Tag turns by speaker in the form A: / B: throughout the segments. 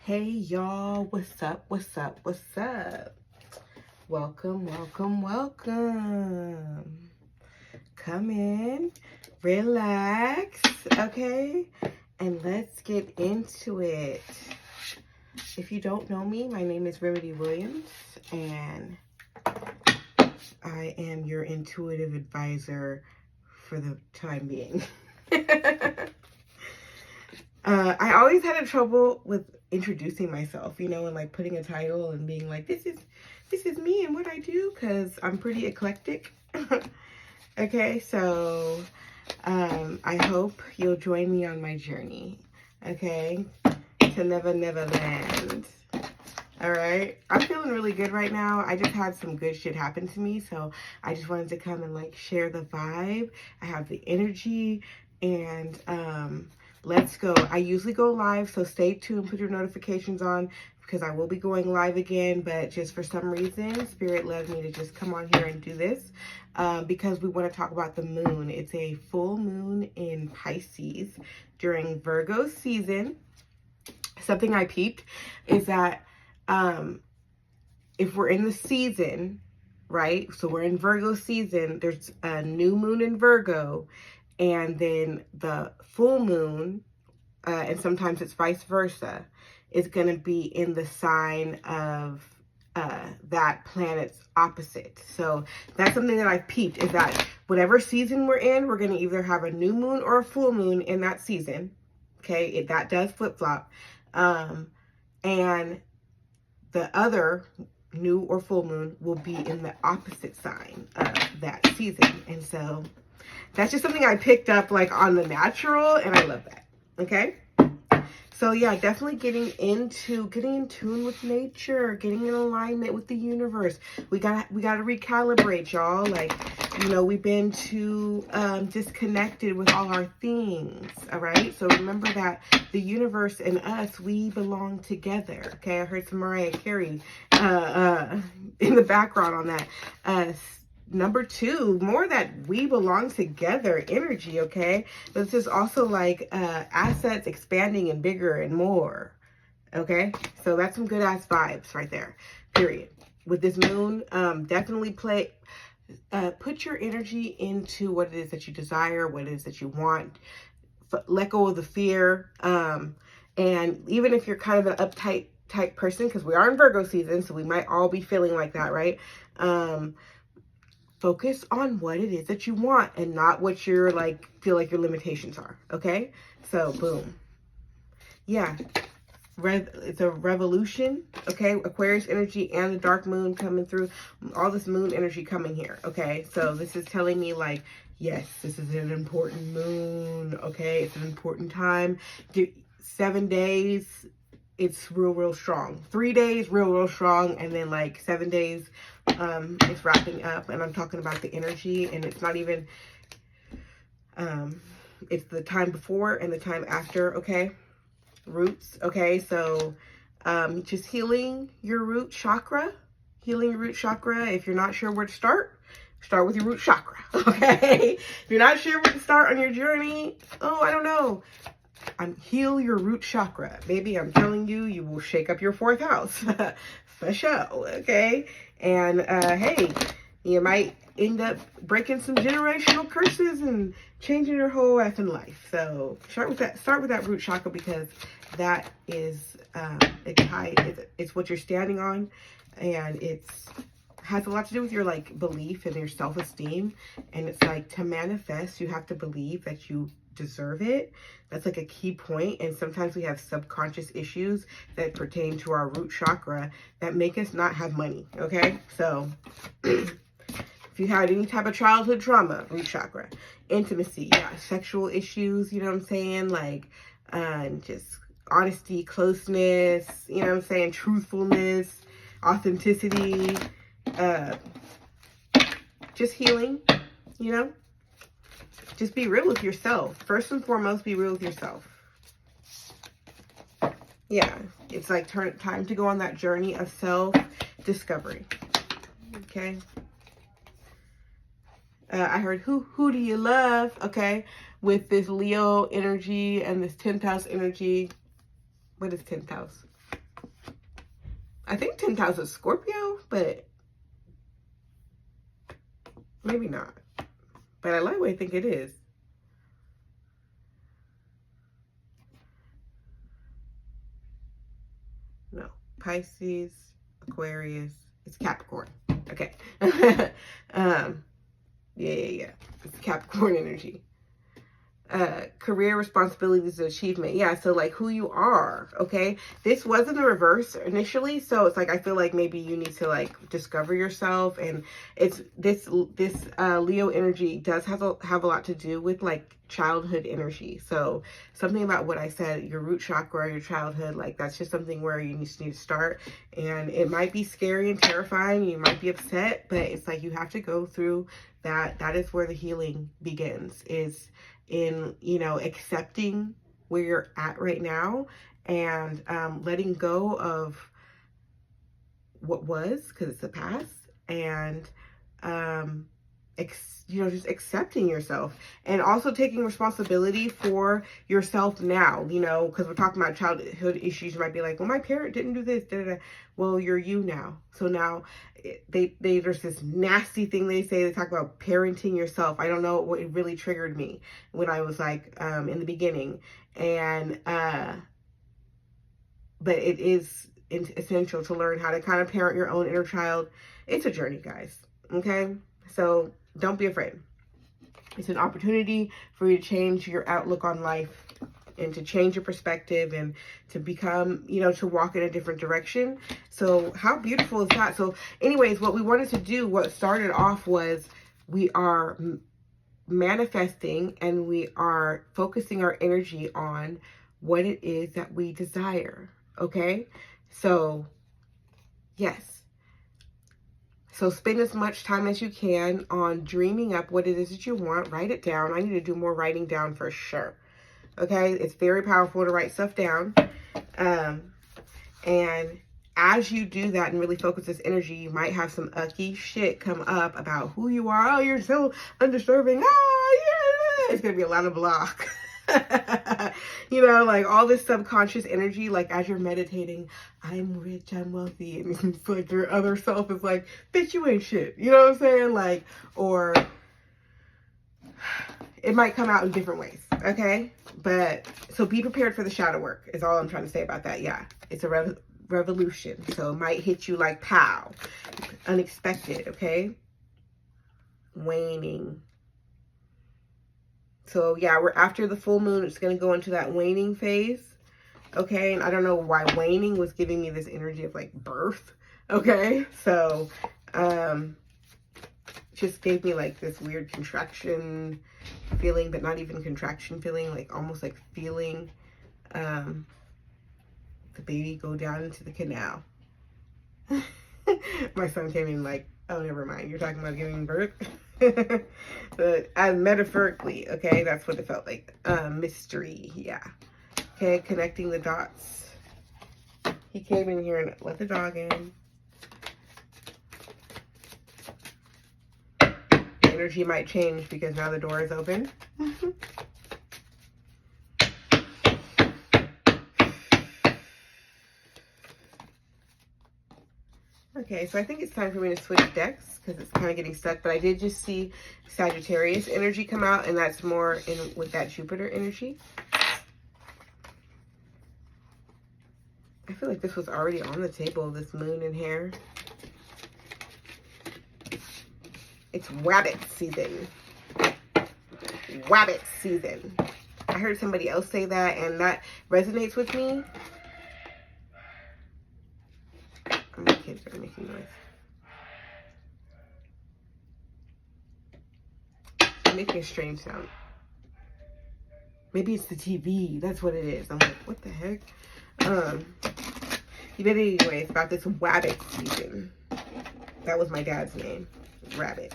A: Hey y'all, what's up? What's up? What's up? Welcome, welcome, welcome. Come in, relax, okay? And let's get into it. If you don't know me, my name is Remedy Williams, and I am your intuitive advisor for the time being. I always had a trouble with introducing myself, and like putting a title and being like, this is me and what I do, because I'm pretty eclectic. Okay, so I hope you'll join me on my journey, okay, to Never Never Land. All right, I'm feeling really good right now. I just had some good shit happen to me, so I just wanted to come and like share the vibe. I have the energy, and let's go. I usually go live, so stay tuned, put your notifications on, because I will be going live again, but just for some reason, Spirit led me to just come on here and do this because we want to talk about the moon. It's a full moon in Pisces during Virgo season. Something I peeped is that if we're in the season, right? So we're in Virgo season, there's a new moon in Virgo, and then the full moon, and sometimes it's vice versa, is going to be in the sign of that planet's opposite. So that's something that I've peeped, is that whatever season we're in, we're going to either have a new moon or a full moon in that season. Okay, that does flip-flop. And the other new or full moon will be in the opposite sign of that season. And so that's just something I picked up like on the natural, and I love that. Okay, so yeah, definitely getting in tune with nature, getting in alignment with the universe. We gotta recalibrate, y'all. Like, we've been too disconnected with all our things. All right, so remember that the universe and us, we belong together. Okay, I heard some Mariah Carey in the background on that. Number two, more that we belong together energy, okay? But this is also like assets expanding and bigger and more, okay? So that's some good ass vibes right there, period. With this moon, definitely put your energy into what it is that you desire, what it is that you want. Let go of the fear. And even if you're kind of an uptight type person, because we are in Virgo season, so we might all be feeling like that, right? Focus on what it is that you want and not what you're like, feel like your limitations are. Okay. So boom. Yeah. It's a revolution. Okay. Aquarius energy and the dark moon coming through, all this moon energy coming here. Okay. So this is telling me like, yes, this is an important moon. Okay. It's an important time. 7 days. It's real strong. 3 days, real strong. And then like 7 days, it's wrapping up. And I'm talking about the energy, and it's not even, it's the time before and the time after. Okay. Roots. Okay. So, just healing your root chakra, If you're not sure where to start with your root chakra. Okay. If you're not sure where to start on your journey, I don't know. Heal your root chakra. Baby, I'm telling you, you will shake up your fourth house. For sure. Okay. And hey, you might end up breaking some generational curses and changing your whole effing life. So start with that root chakra, because that is it's what you're standing on, and has a lot to do with your like belief and your self-esteem. And it's like, to manifest, you have to believe that you deserve it. That's like a key point. And sometimes we have subconscious issues that pertain to our root chakra that make us not have money. Okay, so if you had any type of childhood trauma, root chakra, intimacy, yeah, sexual issues, you know what I'm saying, like just honesty, closeness, you know what I'm saying, truthfulness, authenticity, just healing, just be real with yourself. First and foremost, be real with yourself. Yeah, it's like time to go on that journey of self-discovery. Okay. I heard, who do you love? Okay. With this Leo energy and this 10th house energy. What is 10th house? I think 10th house is Scorpio, but maybe not. But I lightweight think it is. No, Pisces, Aquarius, it's Capricorn. Okay. Yeah. It's Capricorn energy. Career responsibilities and achievement. Yeah, so like who you are, okay? This was in the reverse initially, so it's like I feel like maybe you need to like discover yourself, and it's this Leo energy does have a lot to do with like childhood energy. So something about what I said, your root chakra, your childhood, like that's just something where you just need to start. And it might be scary and terrifying, you might be upset, but it's like you have to go through that. That is where the healing begins, is in, you know, accepting where you're at right now, and letting go of what was, because it's the past, and you know, just accepting yourself, and also taking responsibility for yourself now, you know, because we're talking about childhood issues. You might be like, well, my parent didn't do this, da, da, da. Well, you're you now. So now there's this nasty thing they say, they talk about parenting yourself. I don't know what it really triggered me when I was like in the beginning, and but it is essential to learn how to kind of parent your own inner child. It's a journey, guys. Okay, so don't be afraid. It's an opportunity for you to change your outlook on life, and to change your perspective, and to become, you know, to walk in a different direction. So how beautiful is that? So anyways, what we wanted to do, what started off was, we are manifesting and we are focusing our energy on what it is that we desire. Okay, so yes. So spend as much time as you can on dreaming up what it is that you want. Write it down. I need to do more writing down for sure. Okay, it's very powerful to write stuff down. And as you do that and really focus this energy, you might have some ucky shit come up about who you are. Oh, you're so undeserving. Oh, yeah. It's going to be a lot of block. You know, like all this subconscious energy, like as you're meditating, I'm rich, I'm wealthy, and it's like your other self is like, bitch, you ain't shit. You know what I'm saying? Like, or it might come out in different ways. Okay, but so be prepared for the shadow work is all I'm trying to say about that. Yeah, it's a revolution, so it might hit you like pow, unexpected. Okay, waning. So yeah, we're after the full moon. It's going to go into that waning phase. Okay, and I don't know why waning was giving me this energy of like birth. Okay, so just gave me like this weird contraction feeling, but not even contraction feeling, like almost like feeling the baby go down into the canal. My son came in like, oh, never mind, you're talking about giving birth. But metaphorically, okay, that's what it felt like. Mystery, yeah. Okay, connecting the dots. He came in here and let the dog in. The energy might change because now the door is open. Okay, so I think it's time for me to switch decks because it's kind of getting stuck. But I did just see Sagittarius energy come out, and that's more in with that Jupiter energy. I feel like this was already on the table, this moon in here. It's Wabbit season. Wabbit season. I heard somebody else say that, and that resonates with me. My kids are making noise. They're making a strange sound. Maybe it's the TV. That's what it is. I'm like, what the heck? But anyway, it's about this Wabbit season. That was my dad's name, Rabbit.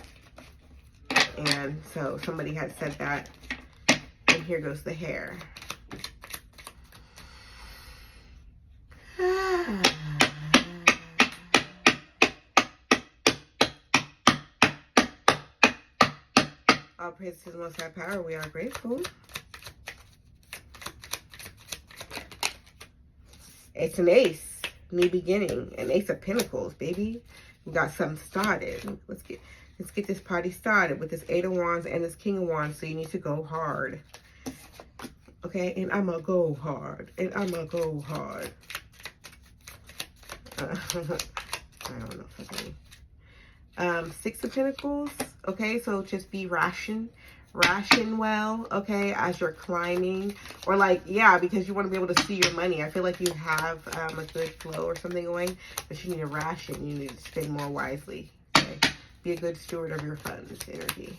A: And so somebody had said that. And here goes the hair. All praise to the Most High Power. We are grateful. It's an ace. new beginning. And Ace of Pentacles, baby. We got something started. Let's get this party started with this Eight of Wands and this King of Wands. So you need to go hard. Okay, and I'ma go hard. And I'ma go hard. I don't know if I can. Six of Pentacles. Okay, so just be ration well, okay, as you're climbing, or like, yeah, because you want to be able to see your money. I feel like you have a good flow or something going, but you need to ration. You need to spend more wisely. Okay, be a good steward of your funds. Energy.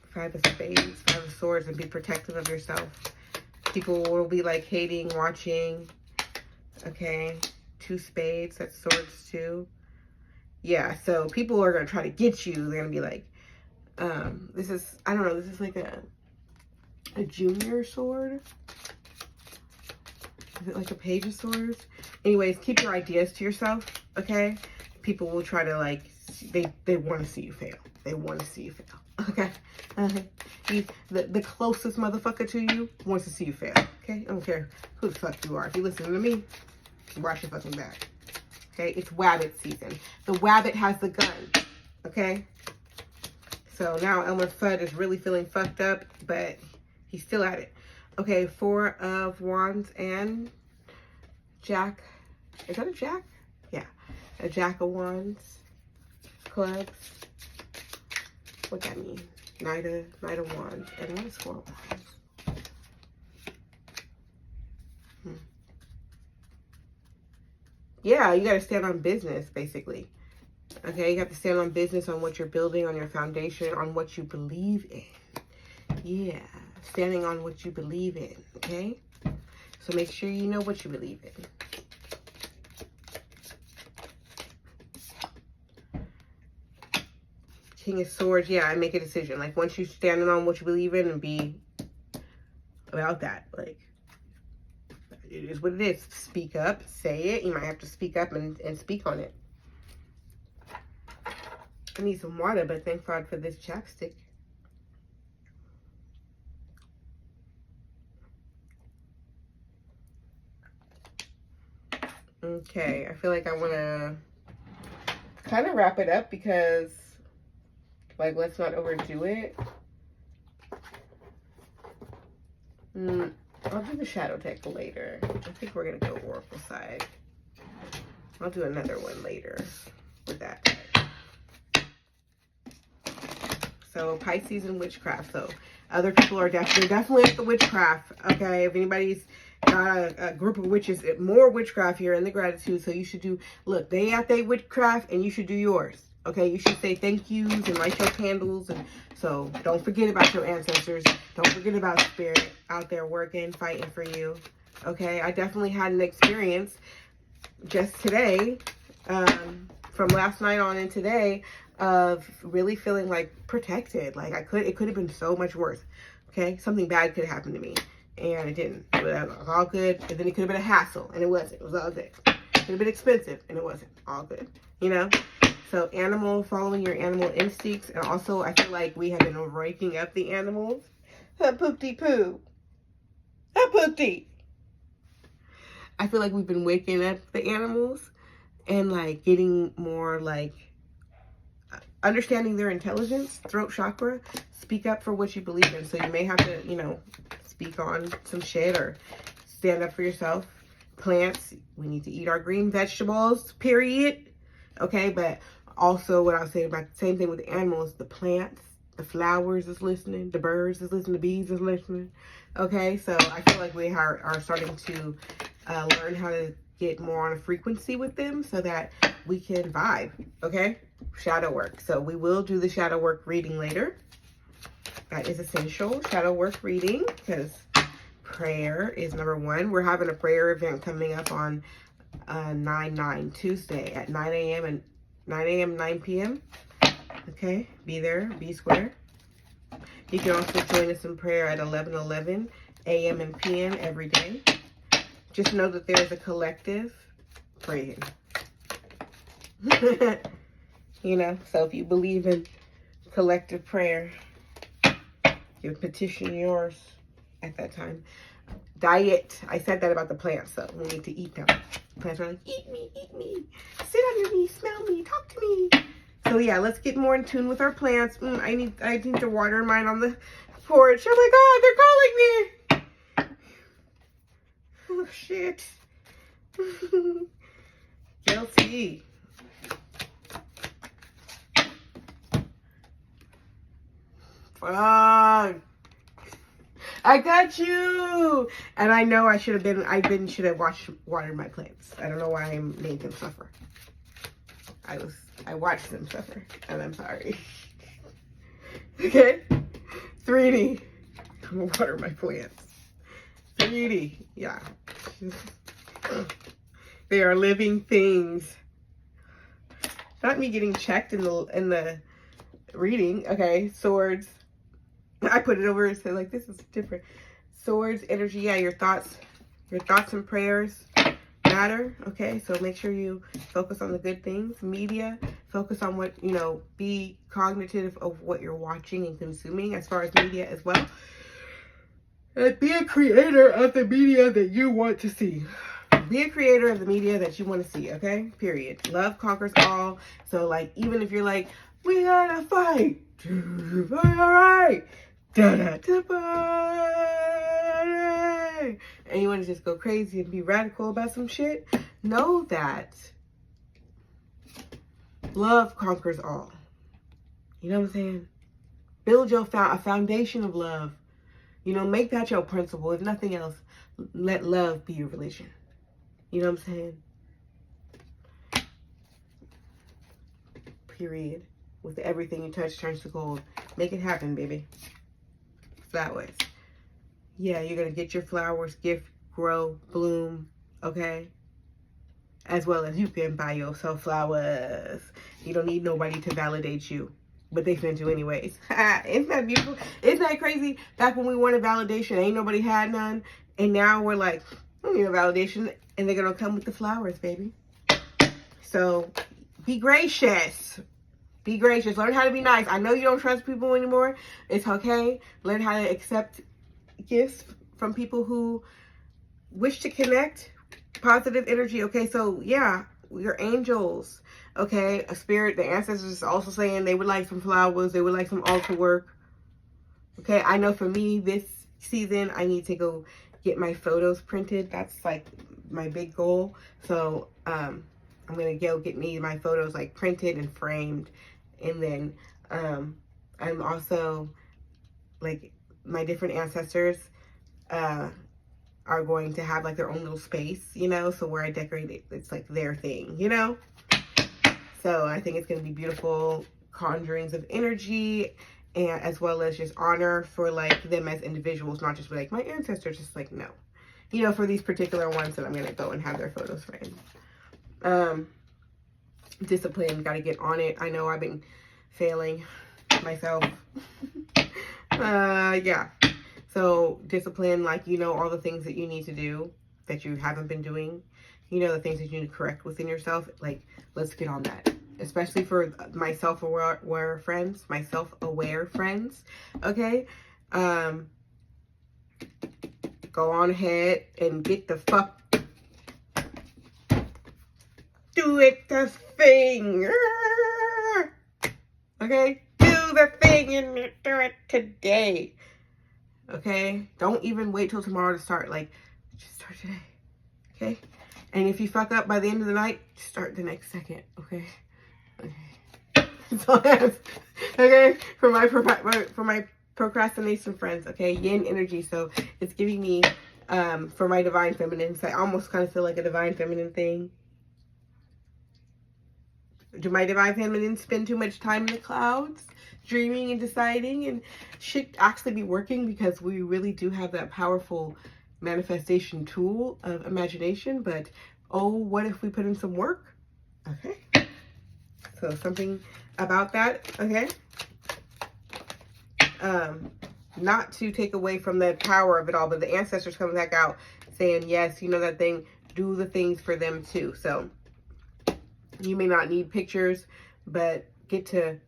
A: Five of Spades, Five of Swords, and be protective of yourself. People will be like hating, watching. Okay. Two Spades, that's Swords too. Yeah, so people are going to try to get you. They're going to be like, this is, I don't know, this is like a junior sword. Is it like a Page of Swords? Anyways, keep your ideas to yourself, okay? People will try to like, they want to see you fail. They want to see you fail, okay? The closest motherfucker to you wants to see you fail, okay? I don't care who the fuck you are. If you listen to me, watch your fucking back. Okay, it's Wabbit season. The Wabbit has the gun. Okay, so now Elmer Fudd is really feeling fucked up, but he's still at it. Okay, Four of Wands and Jack. Is that a Jack? Yeah, a Jack of Wands. Clubs. What that mean? Knight of Wands. And what is Four of Wands? Yeah, you got to stand on business, basically. Okay, you have to stand on business, on what you're building, on your foundation, on what you believe in. Yeah, standing on what you believe in, okay? So make sure you know what you believe in. King of Swords, yeah, and make a decision. Like, once you're standing on what you believe in and be about that, like, it is what it is. Speak up, say it. You might have to speak up and speak on it. I need some water, but thank God for this chapstick. Okay, I feel like I want to kind of wrap it up because, like, let's not overdo it. I'll do the shadow deck later. I think we're going to go Oracle side. I'll do another one later with that deck. So Pisces and witchcraft. So other people are definitely at the witchcraft. Okay, if anybody's got a group of witches, more witchcraft here in the gratitude. So you should do, look, they at their witchcraft and you should do yours. Okay, you should say thank yous and light your candles. And so don't forget about your ancestors. Don't forget about spirit out there working, fighting for you. Okay, I definitely had an experience just today, from last night on and today, of really feeling like protected. Like it could have been so much worse. Okay, something bad could have happened to me, and it didn't. It was all good. And then it could have been a hassle, and it wasn't. It was all good. It could have been expensive, and it wasn't. All good. You know. So following your animal instincts, and also I feel like we have been waking up the animals. Poopty poo. Poopty. I feel like we've been waking up the animals and like getting more like understanding their intelligence, throat chakra. Speak up for what you believe in. So you may have to, you know, speak on some shit or stand up for yourself. Plants, we need to eat our green vegetables, period. Okay, but also what I was saying about the same thing with the animals, the plants, the flowers is listening, the birds is listening, the bees is listening. Okay, so I feel like we are starting to learn how to get more on a frequency with them so that we can vibe. Okay, shadow work. So we will do the shadow work reading later. That is essential, shadow work reading, because prayer is number one. We're having a prayer event coming up on 9/9 Tuesday at 9 a.m. and 9 p.m. Okay, be there, be square. You can also join us in prayer at 11:11 a.m. and p.m. every day. Just know that there is a collective praying. You know, so if you believe in collective prayer, You petition yours at that time. Diet. I said that about the plants, so we need to eat them. Plants are like, eat me, sit under me, smell me, talk to me. So yeah, let's get more in tune with our plants. I need to water mine on the porch. Oh my God, they're calling me. Oh shit. Guilty. Fuck. I got you. And I know I should have watered my plants. I don't know why I made them suffer. I watched them suffer, and I'm sorry. Okay? 3D. I'm gonna water my plants. 3D. Yeah. They are living things. Not me getting checked in the reading. Okay, swords. I put it over and said, like, this is different. Swords, energy, yeah, your thoughts and prayers matter. Okay, so make sure you focus on the good things. Media, focus on what, be cognitive of what you're watching and consuming as far as media as well. And be a creator of the media that you want to see. Be a creator of the media that you want to see, okay? Period. Love conquers all. So, like, even if you're like, we gotta fight. All right. And you want to just go crazy and be radical about some shit, know that love conquers all. You know what I'm saying? Build a foundation of love. Make that your principle. If nothing else, let love be your religion. You know what I'm saying? Period. With everything you touch turns to gold. Make it happen, baby. Flowers. Yeah, you're going to get your flowers, gift, grow, bloom, okay? As well as you can buy yourself flowers. You don't need nobody to validate you. But they sent you anyways. Isn't that beautiful? Isn't that crazy? Back when we wanted validation, ain't nobody had none. And now we're like, I don't need a validation. And they're going to come with the flowers, baby. So, be gracious. Be gracious. Learn how to be nice. I know you don't trust people anymore. It's okay. Learn how to accept gifts from people who wish to connect. Positive energy. Okay, so yeah, your angels. Okay, a spirit, the ancestors also saying they would like some flowers. They would like some altar work. Okay, I know for me, this season, I need to go get my photos printed. That's like my big goal. So, I'm going to go get me my photos like printed and framed. And then I'm also, like, my different ancestors are going to have like their own little space, so where I decorate it, it's like their thing, So I think it's going to be beautiful conjurings of energy, and as well as just honor for like them as individuals, not just be like my ancestors, just like, no. For these particular ones that I'm going to go and have their photos framed. Discipline, got to get on it. I know I've been failing myself. Yeah. So discipline, like, all the things that you need to do that you haven't been doing, the things that you need to correct within yourself. Like, let's get on that. Especially for my self-aware friends, okay? Go on ahead and get the fuck. Do it the thing. Okay? Do the thing and do it today. Okay? Don't even wait till tomorrow to start. Like, just start today. Okay? And if you fuck up by the end of the night, start the next second. Okay? So okay? For my procrastination friends. Okay? Yin energy. So it's giving me for my divine feminine. So I almost kind of feel like a divine feminine thing. Do my divine feminine spend too much time in the clouds, dreaming and deciding, and shit actually be working? Because we really do have that powerful manifestation tool of imagination. But, oh, what if we put in some work? Okay. So something about that, okay? Not to take away from the power of it all, but the ancestors coming back out saying, yes, that thing, do the things for them too. So you may not need pictures, but get to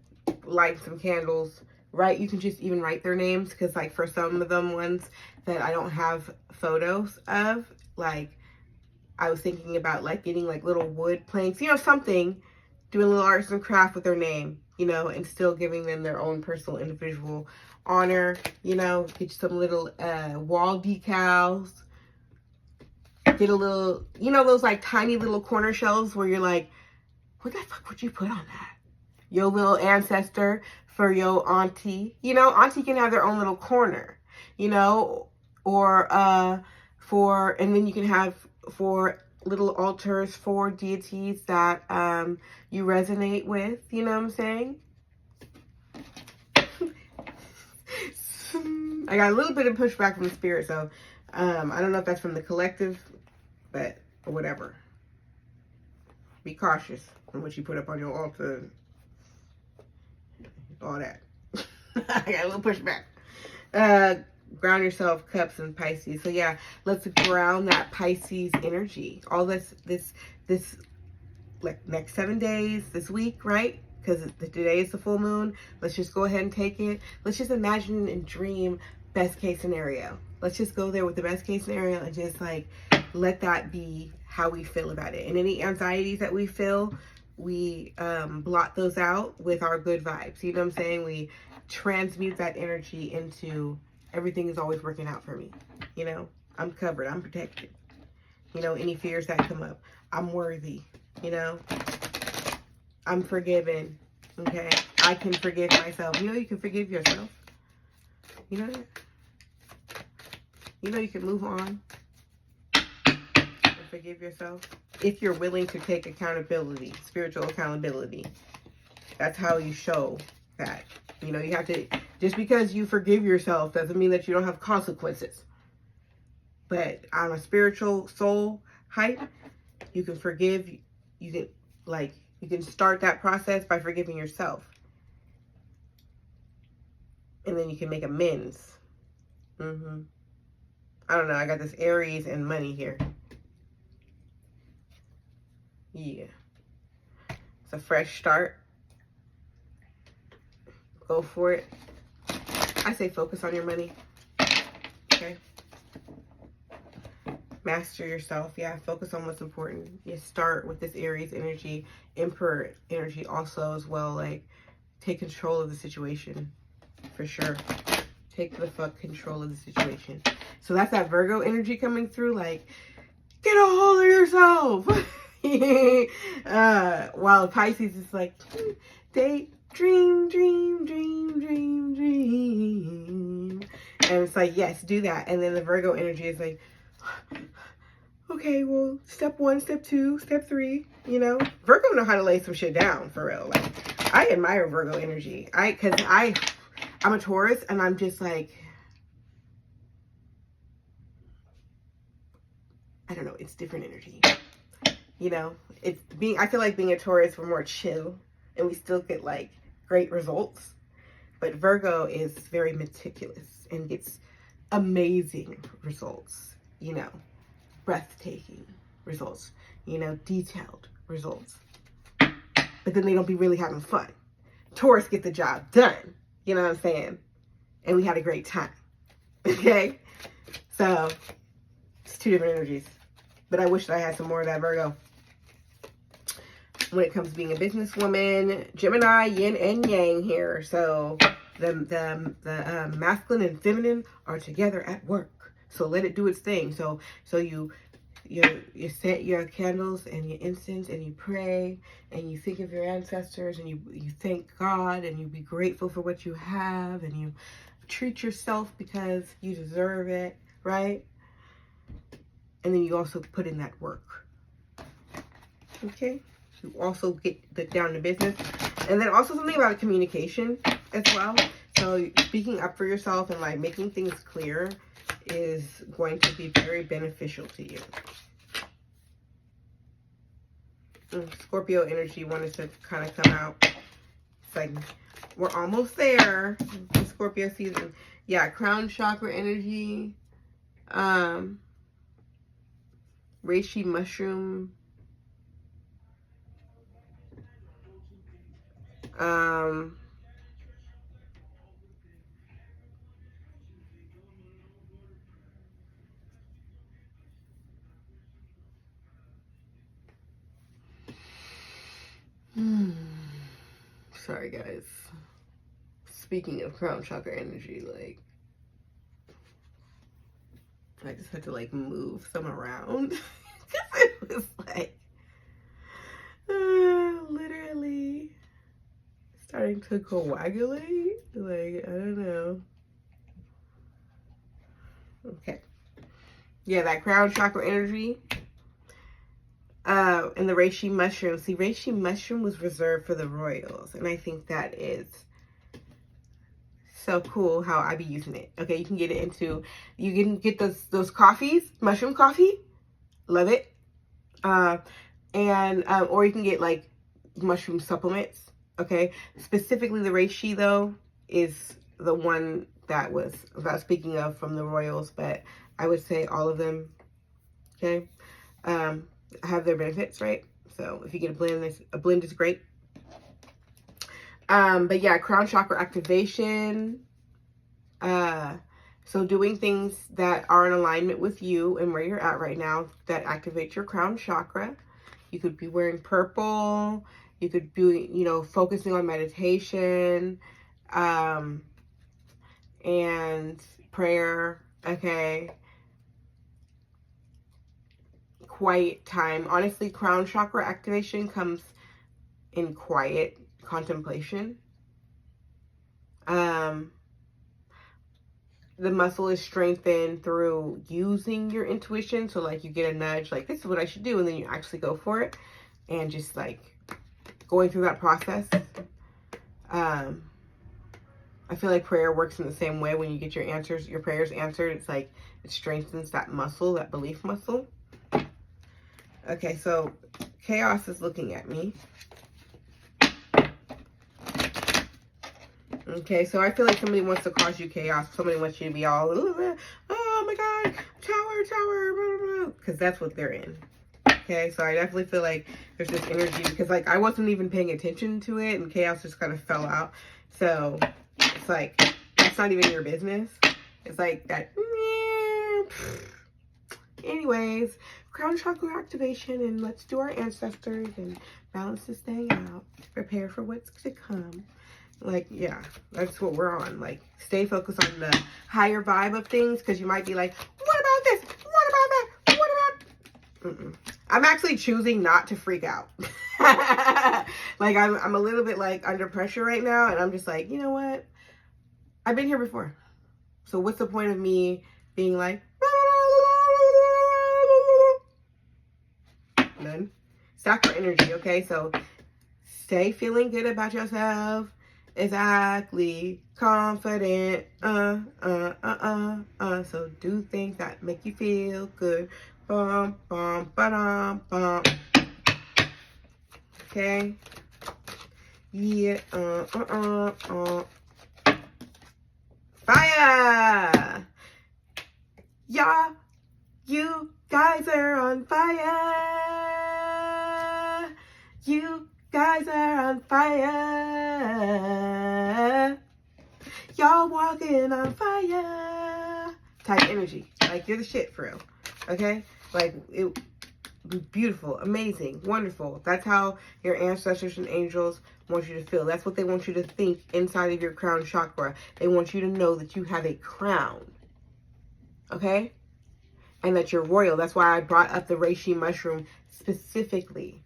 A: light some candles right? You can just even write their names, because like for some of them ones that I don't have photos of, like I was thinking about like getting like little wood planks, you know, something, doing a little arts and craft with their name, you know, and still giving them their own personal individual honor, you know. Get some little wall decals, get a little, you know, those like tiny little corner shelves where you're like, what the fuck would you put on that? Your little ancestor for your auntie. You know, auntie can have their own little corner, you know, or and then you can have for little altars for deities that you resonate with, you know what I'm saying? I got a little bit of pushback from the spirit, so I don't know if that's from the collective, but whatever. Be cautious on what you put up on your altar. All that. I got a little pushback. Ground yourself, Cups and Pisces. So yeah, let's ground that Pisces energy. All this like next 7 days, this week, right? Because today is the full moon. Let's just go ahead and take it. Let's just imagine and dream best case scenario. Let's just go there with the best case scenario and just like let that be how we feel about it. And any anxieties that we feel, we blot those out with our good vibes. You know what I'm saying? We transmute that energy into everything is always working out for me. You know, I'm covered. I'm protected. You know, any fears that come up, I'm worthy. You know, I'm forgiven. Okay, I can forgive myself. You know, you can forgive yourself. You know that? You know, you can move on and forgive yourself if you're willing to take accountability, spiritual accountability. That's how you show that. You know, you have to, just because you forgive yourself doesn't mean that you don't have consequences. But on a spiritual soul height, you can forgive, you can, like, you can start that process by forgiving yourself. And then you can make amends. I don't know, I got this Aries and money here. Yeah. It's a fresh start. Go for it. I say focus on your money. Okay. Master yourself. Yeah, focus on what's important. You start with this Aries energy, Emperor energy also as well. Like, take control of the situation. For sure. Take the fuck control of the situation. So that's that Virgo energy coming through. Like, get a hold of yourself. While Pisces is like, date, dream. And it's like, yes, do that. And then the Virgo energy is like, okay, well, step 1, step 2, step 3, you know. Virgo know how to lay some shit down, for real. Like, I admire Virgo energy. Because I'm a Taurus, and I'm just like, I don't know, it's different energy. You know, I feel like being a Taurus, we're more chill, and we still get like great results. But Virgo is very meticulous and gets amazing results, you know, breathtaking results, you know, detailed results. But then they don't be really having fun. Taurus get the job done, you know what I'm saying? And we had a great time, okay? So, it's 2 different energies. But I wish that I had some more of that Virgo. When it comes to being a businesswoman, Gemini, yin and yang here. So the masculine and feminine are together at work. So let it do its thing. So you set your candles and your incense and you pray and you think of your ancestors and you thank God and you be grateful for what you have and you treat yourself because you deserve it, right? And then you also put in that work. Okay? You also get down to business. And then also something about communication as well. So speaking up for yourself and like making things clear is going to be very beneficial to you. Scorpio energy wanted to kind of come out. It's like, we're almost there. The Scorpio season. Yeah, crown chakra energy. Reishi mushroom. Sorry, guys. Speaking of crown chakra energy, like, I just had to, like, move some around. Because it was, like, literally starting to coagulate. Like, I don't know. Okay. Yeah, that crown chakra energy. And the reishi mushroom. See, reishi mushroom was reserved for the royals. And I think that is so cool how I be using it. Okay, you can get it into, you can get those coffees, mushroom coffee. Love it. Or you can get like mushroom supplements. Okay, specifically the reishi though is the one that was about speaking of from the royals, but I would say all of them. Okay, have their benefits, right? So if you get a blend is great. But yeah, crown chakra activation. So doing things that are in alignment with you and where you're at right now that activate your crown chakra. You could be wearing purple. You could be, you know, focusing on meditation, and prayer. Okay. Quiet time. Honestly, crown chakra activation comes in quiet contemplation. The muscle is strengthened through using your intuition. So like you get a nudge, like this is what I should do. And then you actually go for it and just like going through that process. I feel like prayer works in the same way. When you get your answers, your prayers answered, it's like it strengthens that muscle, that belief muscle. Okay, so chaos is looking at me. Okay, so I feel like somebody wants to cause you chaos. Somebody wants you to be all, oh my God, tower, because that's what they're in. Okay, so I definitely feel like there's this energy because like I wasn't even paying attention to it and chaos just kind of fell out. So it's like, that's not even your business. It's like that. Anyways, crown chakra activation, and let's do our ancestors and balance this thing out. Prepare for what's to come. Like, yeah, that's what we're on. Like, stay focused on the higher vibe of things because you might be like, what about this? What about that? What about... I'm actually choosing not to freak out. Like, I'm a little bit, like, under pressure right now. And I'm just like, you know what? I've been here before. So what's the point of me being like... None. Chakra energy, okay? So stay feeling good about yourself. Exactly. Confident. So do things that make you feel good. Bum, bum, ba-dum, bum. Okay. Yeah. Fire! Yeah. You guys are on fire. You guys are on fire. Y'all walking on fire. Type energy. Like, you're the shit for real. Okay? Like, it beautiful, amazing, wonderful. That's how your ancestors and angels want you to feel. That's what they want you to think inside of your crown chakra. They want you to know that you have a crown. Okay? And that you're royal. That's why I brought up the reishi mushroom specifically.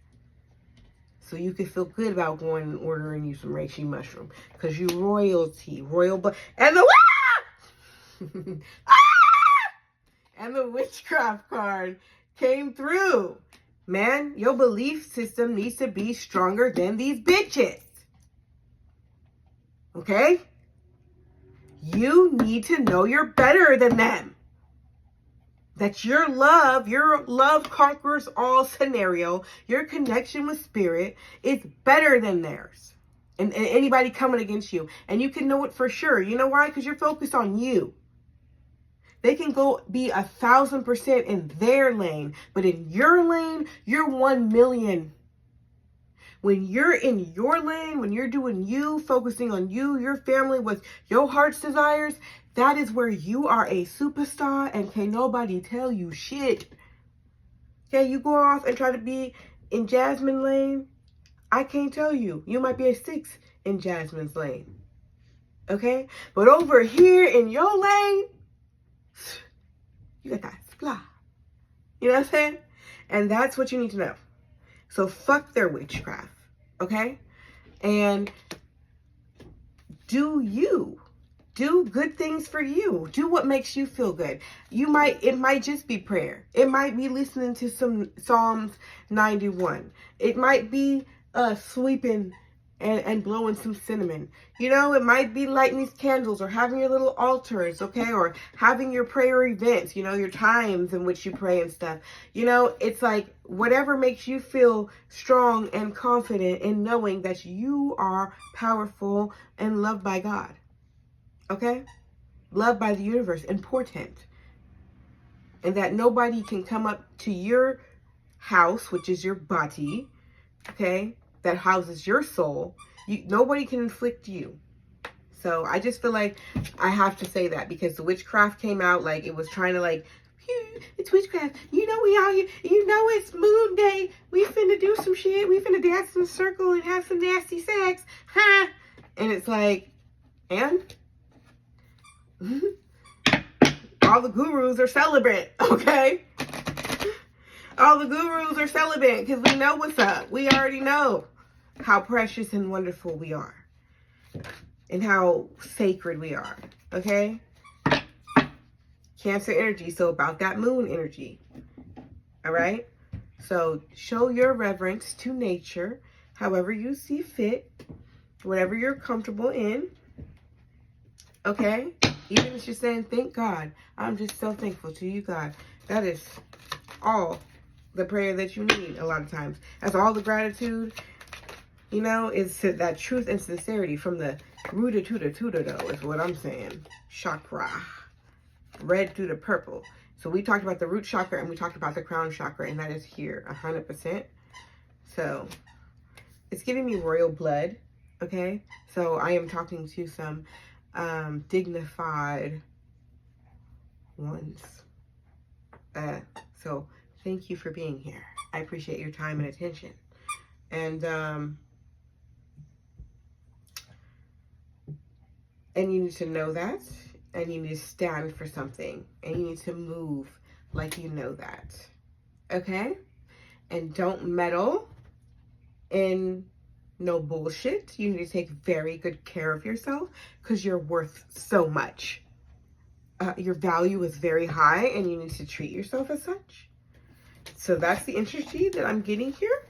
A: So you can feel good about going and ordering you some reishi mushroom. Because you royalty. Royal blood. And the... And the witchcraft card came through. Man, your belief system needs to be stronger than these bitches. Okay? You need to know you're better than them. That your love conquers all scenario. Your connection with spirit is better than theirs. And anybody coming against you. And you can know it for sure. You know why? Because you're focused on you. They can go be 1,000% in their lane. But in your lane, you're 1,000,000. When you're in your lane, when you're doing you, focusing on you, your family, with your heart's desires, that is where you are a superstar and can't nobody tell you shit. Okay, you go off and try to be in Jasmine lane, I can't tell you. You might be a 6 in Jasmine's lane. Okay? But over here in your lane, you got that supply. You know what I'm saying? And that's what you need to know. So fuck their witchcraft. Okay? And do you. Do good things for you. Do what makes you feel good. It might just be prayer. It might be listening to some Psalms 91. It might be sweeping and blowing some cinnamon. You know, it might be lighting these candles or having your little altars, okay? Or having your prayer events, you know, your times in which you pray and stuff. You know, it's like whatever makes you feel strong and confident in knowing that you are powerful and loved by God. Okay? Loved by the universe, important. And that nobody can come up to your house, which is your body, okay, that houses your soul. Nobody can inflict you. So I just feel like I have to say that because the witchcraft came out like it was trying to like, it's witchcraft. You know we out here. You know it's moon day. We finna do some shit. We finna dance in a circle and have some nasty sex. Ha! And it's like, and? All the gurus are celibate, okay? All the gurus are celibate because we know what's up. We already know how precious and wonderful we are and how sacred we are, okay? Cancer energy, so about that moon energy, all right? So show your reverence to nature however you see fit, whatever you're comfortable in, okay? Even if you're saying, thank God, I'm just so thankful to you, God. That is all the prayer that you need a lot of times. That's all the gratitude, you know, is that truth and sincerity from the rooter to the tutor, though, is what I'm saying. Chakra. Red through the purple. So we talked about the root chakra and we talked about the crown chakra, and that is here, 100%. So it's giving me royal blood, okay? So I am talking to some dignified ones. So thank you for being here. I appreciate your time and attention. And you need to know that, and you need to stand for something, and you need to move like you know that. Okay? And don't meddle in no bullshit. You need to take very good care of yourself because you're worth so much. Your value is very high and you need to treat yourself as such. So that's the energy that I'm getting here.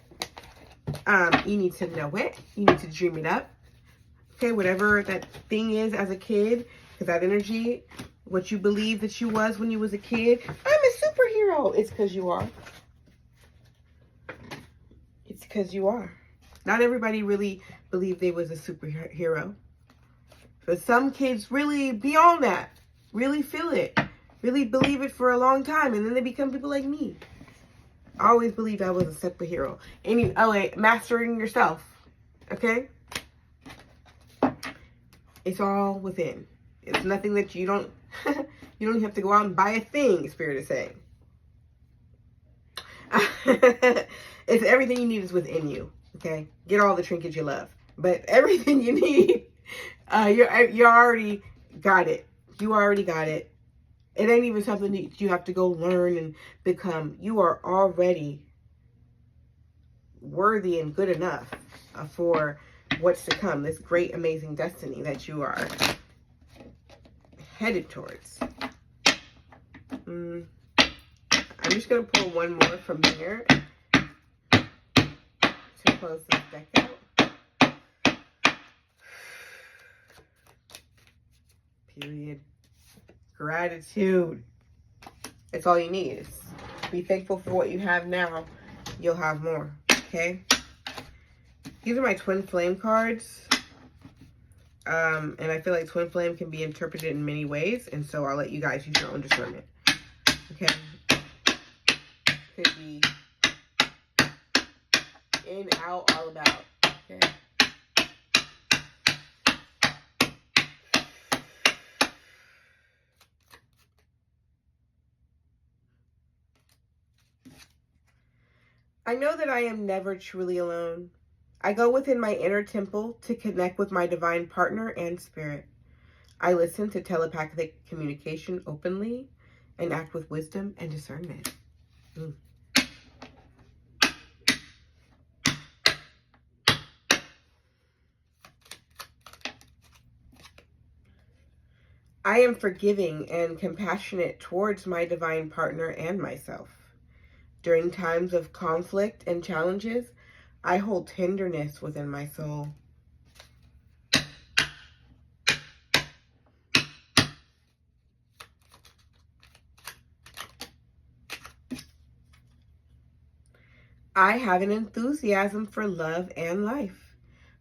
A: You need to know it. You need to dream it up. Okay, whatever that thing is as a kid, because that energy, what you believe that you was when you was a kid, I'm a superhero. It's because you are. It's because you are. Not everybody really believed they was a superhero. But some kids really beyond that, really feel it, really believe it for a long time, and then they become people like me. I always believed I was a superhero. Mastering yourself, okay? It's all within. It's nothing that you don't, you don't have to go out and buy a thing, Spirit is saying. It's everything you need is within you. Okay, get all the trinkets you love, but everything you need, you already got it. You already got it. It ain't even something that you have to go learn and become. You are already worthy and good enough for what's to come. This great, amazing destiny that you are headed towards. I'm just gonna pull one more from here to close this deck out. Period. Gratitude. It's all you need. Is be thankful for what you have now. You'll have more. Okay? These are my twin flame cards. And I feel like twin flame can be interpreted in many ways. And so I'll let you guys use your own discernment. Okay? Could be in, out, all about. Okay? I know that I am never truly alone. I go within my inner temple to connect with my divine partner and spirit. I listen to telepathic communication openly and act with wisdom and discernment. I am forgiving and compassionate towards my divine partner and myself. During times of conflict and challenges, I hold tenderness within my soul. I have an enthusiasm for love and life.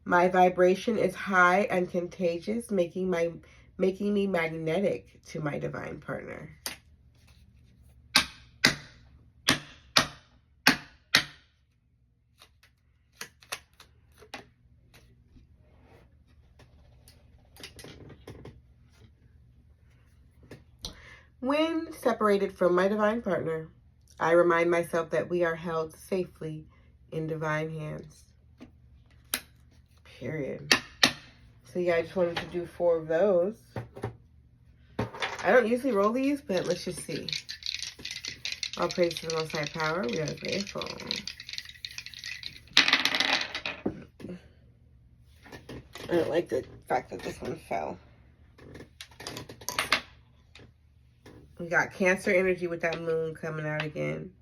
A: My vibration is high and contagious, making me magnetic to my divine partner. When separated from my divine partner, I remind myself that we are held safely in divine hands. Period. So yeah, I just wanted to do 4 of those. I don't usually roll these, but let's just see. All praise to the Most High Power. We are grateful. I don't like the fact that this one fell. We got Cancer energy with that moon coming out again.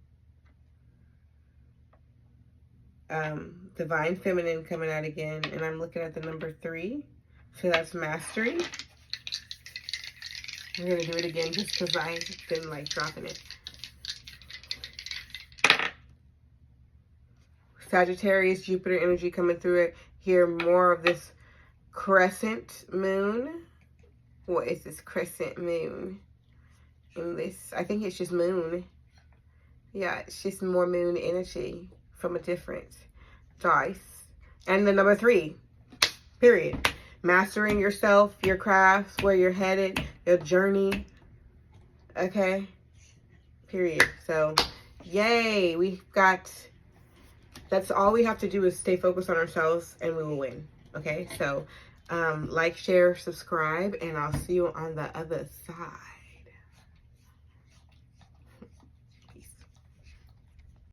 A: Divine Feminine coming out again. And I'm looking at the number 3. So that's Mastery. I'm going to do it again just because I didn't like dropping it. Sagittarius, Jupiter energy coming through it. Here, more of this crescent moon. What is this crescent moon? In this, I think it's just moon. Yeah, it's just more moon energy from a different dice. And the number 3, period. Mastering yourself, your crafts, where you're headed, your journey. Okay? Period. So, yay. We've got, that's all we have to do is stay focused on ourselves and we will win. Okay? So, like, share, subscribe, and I'll see you on the other side.